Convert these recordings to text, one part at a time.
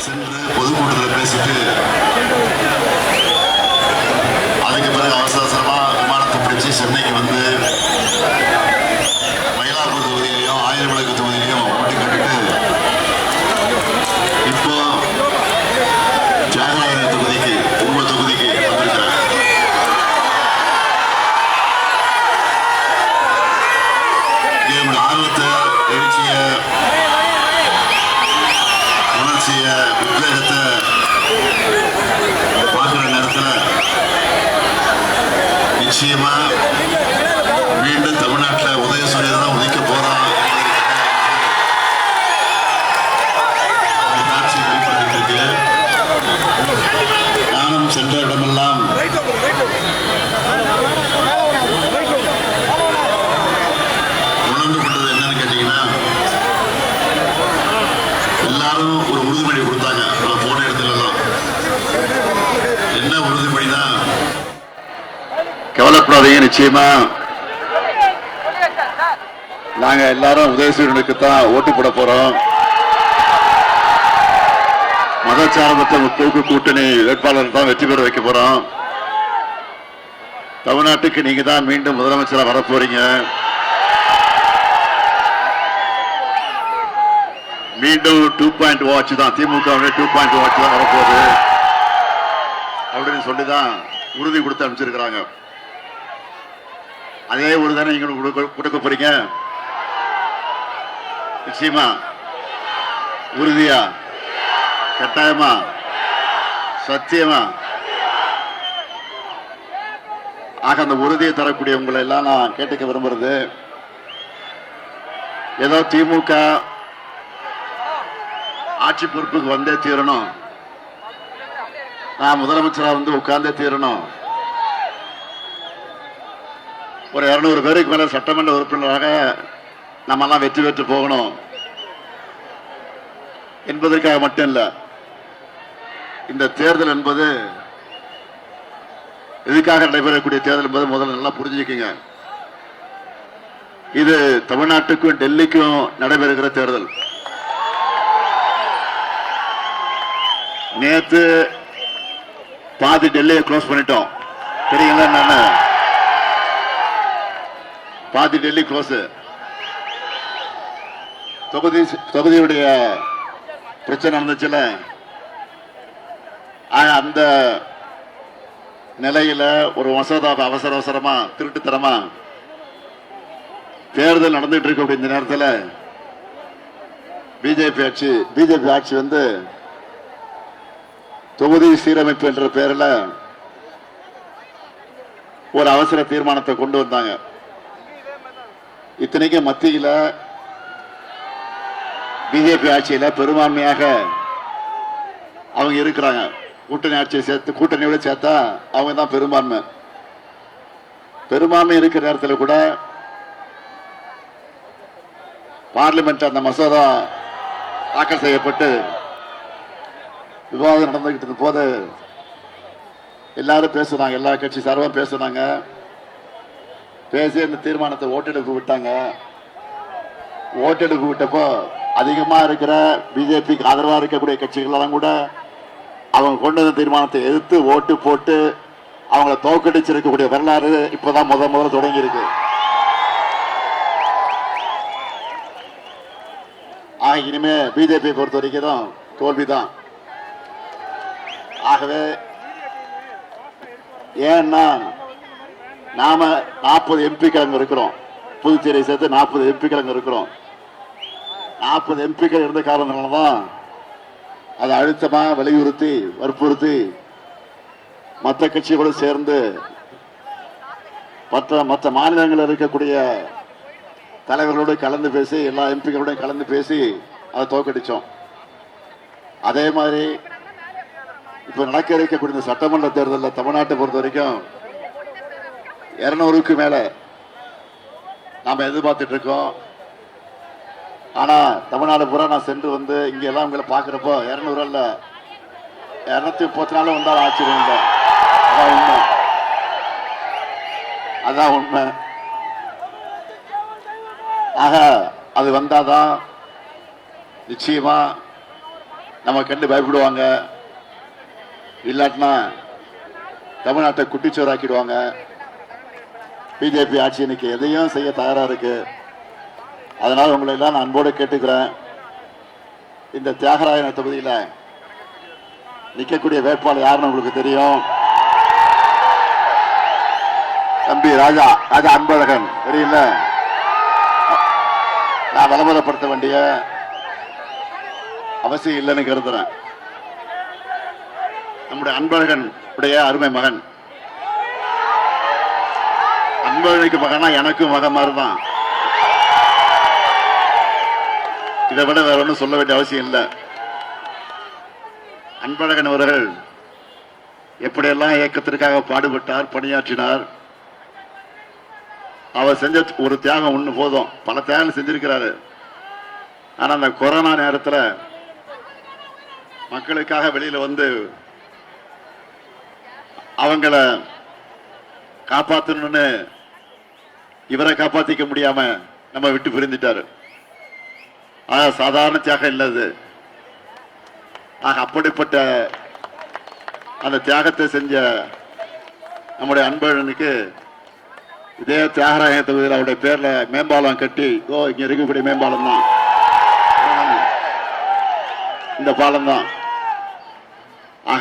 சென்று பொதுக்கூட்டத்தில் பேசிட்டு அதுக்கு பிறகு அவசர அவசரமா விமானத்தை பிடிச்சு சென்னைக்கு வந்து மயிலாப்பூர் தொகுதியிலையும் ஆயிரவிளக்கு தொகுதியிலையும் ஓட்டி கட்டிட்டு இப்போ தியாகராயர் தொகுதிக்கு உங்க தொகுதிக்கு வந்திருக்கிறேன். என்னுடைய ஆர்வத்தை, எழுச்சிய, உணர்ச்சிய, உத்வேகத்தை பார்க்கிற நேரத்தில் நிச்சயமா மீண்டும் தமிழ்நாட்டில் உதயசூரியனை தான் உதிக்க போறான் காட்சி வெளிப்பட்டு இருக்கு. நானும் சென்ற இடமெல்லாம் உணர்ந்து கொண்டது என்னன்னு கேட்டீங்கன்னா, எல்லாரும் ஒரு உறுதிமொழி கொடுத்தாங்க. போன இடத்துல எல்லாம் என்ன உறுதிமொழினா, கவலைப்படாதீங்க, நிச்சயமா நாங்க எல்லாரும் உதயசூரியனுக்கு தான் ஓட்டு போட போறோம். மதச்சார்பற்ற முற்போக்கு கூட்டணி வேட்பாளர் தான் வெற்றி பெற வைக்க போறோம். தமிழ்நாட்டுக்கு நீங்க தான் மீண்டும் முதலமைச்சரா வரப்போறீங்க. மீண்டும் 2.0 வாட்ச் தான், திமுக 2.0 வாட்ச் தான் வரப்போகுது அப்படின்னு சொல்லிதான் உறுதி கொடுத்து அனுப்பிச்சிருக்கிறாங்க. அதே உறுதிதானே நீங்க கொடுக்க போறீங்க? நிச்சயமா, உறுதியா, கட்டாயமா, சத்தியமா. ஆக அந்த உறுதியை தரக்கூடிய உங்களை எல்லாம் நான் கேட்டுக்க விரும்புறது, ஏதோ திமுக ஆட்சி பொறுப்புக்கு வந்தே தீரணும், நான் முதலமைச்சரா வந்து உட்கார்ந்தே தீரணும், ஒரு 200 பேருக்கு மேல சட்டமன்ற உறுப்பினராக நம்ம எல்லாம் வெற்றி பெற்று போகணும் என்பதற்காக மட்டும் இல்ல. இந்த தேர்தல் என்பது எதுக்காக நடைபெறக்கூடிய தேர்தல் என்பது முதல்ல நல்லா புரிஞ்சுக்கங்க. இது தமிழ்நாட்டுக்கும் டெல்லிக்கும் நடைபெறுகிற தேர்தல். நேத்து பாதி டெல்லியை க்ளோஸ் பண்ணிட்டோம், தெரியுங்களா? என்னன்னு பாதி டெல்லி க்ளோஸ். தொகுதியுடைய பிரச்சனை நடந்துச்சுல, அந்த நிலையில ஒரு மசோதா அவசர அவசரமா திருட்டுத்தரமா தேர்தல் நடந்துட்டு இருக்க இந்த நேரத்தில் பிஜேபி ஆட்சி வந்து தொகுதி சீரமைப்பு என்ற பெயரில் ஒரு அவசர தீர்மானத்தை கொண்டு வந்தாங்க. இத்தனைக்கும் மத்தியில் பிஜேபி ஆட்சியில பெரும்பான்மையாக அவங்க இருக்கிறாங்க. கூட்டணி ஆட்சியை சேர்த்து, கூட்டணியோட சேர்த்தா அவங்க தான் பெரும்பான்மை இருக்கிற நேரத்தில் கூட பார்லிமெண்ட் அந்த மசோதா தாக்கல் செய்யப்பட்டு விவாதம் நடந்துகிட்டு இருந்த போது எல்லாரும் பேசுறாங்க, எல்லா கட்சி சார்பாக பேசுறாங்க. பேசி அந்த தீர்மானத்தை ஓட்டெடுப்பு விட்டாங்க. ஓட்டெடுப்பு விட்டப்போ அதிகமா இருக்கிற பிஜேபிக்கு ஆதரவா இருக்கக்கூடிய கட்சிகளெல்லாம் கூட அவங்க கொண்டு வந்த தீர்மானத்தை எதிர்த்து ஓட்டு போட்டு அவங்கள தோற்கடிச்சிருக்கக்கூடிய வரலாறு இப்பதான் முதல்ல தொடங்கி இருக்கு. இனிமே பிஜேபி பொறுத்த வரைக்கும் தோல்விதான். ஆகவே ஏன்னா நாம 40 எம்பிக்கள் அங்க இருக்கிறோம், புதுச்சேரியை சேர்த்து 40 எம்பிக்கள் அங்க இருக்கிறோம். 40 எம்பிக்கள் இருந்த காரணத்தினால்தான் அதை அழுத்தமா வலியுறுத்தி வற்புறுத்தி மற்ற கட்சிகளோடு சேர்ந்து மற்ற மாநிலங்களில் இருக்கக்கூடிய தலைவர்களோடு கலந்து பேசி, எல்லா எம்பிக்களோட கலந்து பேசி அதை தோற்கடிச்சோம். அதே மாதிரி இப்ப நடக்க இருக்கக்கூடிய இந்த சட்டமன்ற தேர்தலில் தமிழ்நாட்டை பொறுத்த வரைக்கும் 200க்கு மேல நாம எதிர்பார்த்துட்டு இருக்கோம். ஆனா தமிழ்நாடு பூரா நான் சென்று வந்து இங்க எல்லாம் உங்களை பாக்குறப்போ 200 அல்ல 234 வந்தாலும் ஆச்சரியம் இல்லை. அதான் உண்மை, அதான் உண்மை. ஆக அது வந்தாதான் நிச்சயமா நம்ம கண்டு பயப்படுவாங்க. இல்லாட்டினா தமிழ்நாட்டை குட்டிச்சோறாக்கிடுவாங்க. பிஜேபி ஆட்சி இன்னைக்கு எதையும் செய்ய தயாரா இருக்கு. அதனால உங்களை எல்லாம் நான் அன்போடு கேட்டுக்கிறேன். இந்த தியாகராயன தொகுதியில் நிற்கக்கூடிய வேட்பாளர் யாருன்னு உங்களுக்கு தெரியும். தம்பி ராஜா அன்பழகன் தெரியல. நான் விளம்பரப்படுத்த வேண்டிய அவசியம் இல்லைன்னு கருதுறேன். நம்முடைய அன்பழகன் உடைய அருமை மகன். அன்பழகனுக்கு மகனா எனக்கும் மகன் மாதிரிதான். இதை விட வேற ஒன்றும் சொல்ல வேண்டிய அவசியம் இல்லை. அன்பழகன் அவர்கள் எப்படியெல்லாம் இயக்கத்திற்காக பாடுபட்டார், பணியாற்றினார். அவர் செஞ்ச ஒரு தியாகம் ஒண்ணு போதும். பல தியாகம் செஞ்சிருக்கிறாரு. ஆனா அந்த கொரோனா நேரத்தில் மக்களுக்காக வெளியில வந்து அவங்கள காப்பாற்றணும்னு இவரை காப்பாத்திக்க முடியாம நம்ம விட்டு பிரிந்துட்டாரு. சாதாரண தியாகம் இல்லது. அப்படிப்பட்ட அந்த தியாகத்தை செஞ்ச நம்முடைய அன்பழகனுக்கு இதே தியாகராய தொகுதியில் அவருடைய பேர்ல மேம்பாலம் கட்டி, இங்க இருக்கக்கூடிய மேம்பாலம் தான், இந்த பாலம் தான்.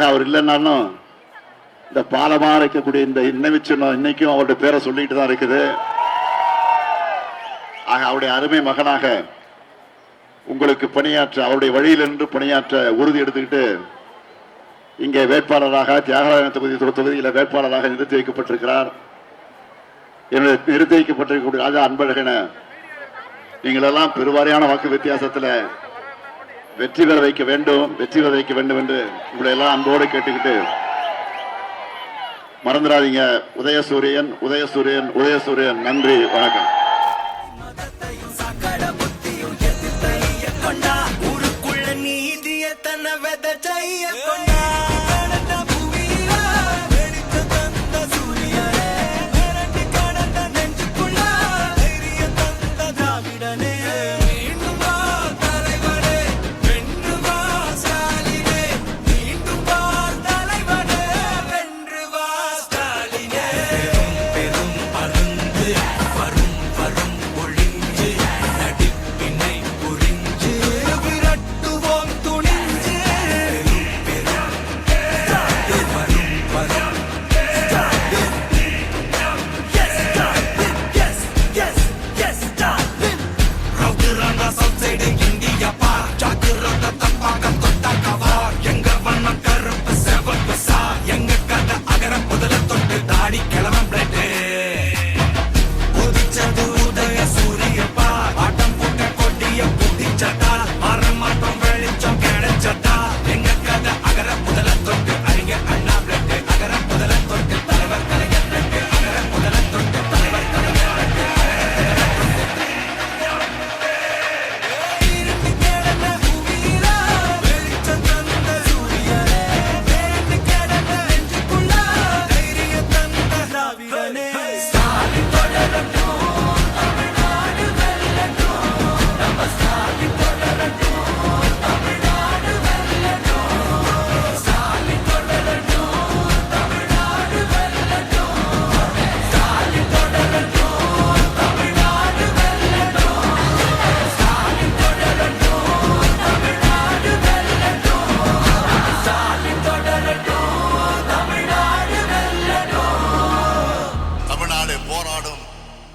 அவர் இல்லைன்னாலும் இந்த பாலமா இருக்கக்கூடிய இந்த நினைவுச்சின்னம் இன்னைக்கும் அவருடைய பேரை சொல்லிட்டு தான் இருக்குது. அவருடைய அருமை மகனாக உங்களுக்கு பணியாற்ற, அவருடைய வழியில் நின்று பணியாற்ற உறுதி எடுத்துக்கிட்டு இங்கே வேட்பாளராக தியாகராய தொகுதியில் வேட்பாளராக நிறுத்தி வைக்கப்பட்டிருக்கிறார். நிறுத்தி வைக்கப்பட்டிருக்கக்கூடிய ராஜா அன்பழகனை நீங்களெல்லாம் பெருவாரியான வாக்கு வித்தியாசத்தில் வெற்றி பெற வைக்க வேண்டும் என்று உங்களை எல்லாம் அன்போடு கேட்டுக்கிட்டு, மறந்துடாதீங்க, உதயசூரியன். நன்றி, வணக்கம்.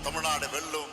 தமிழ்நாடு வெல்லும்.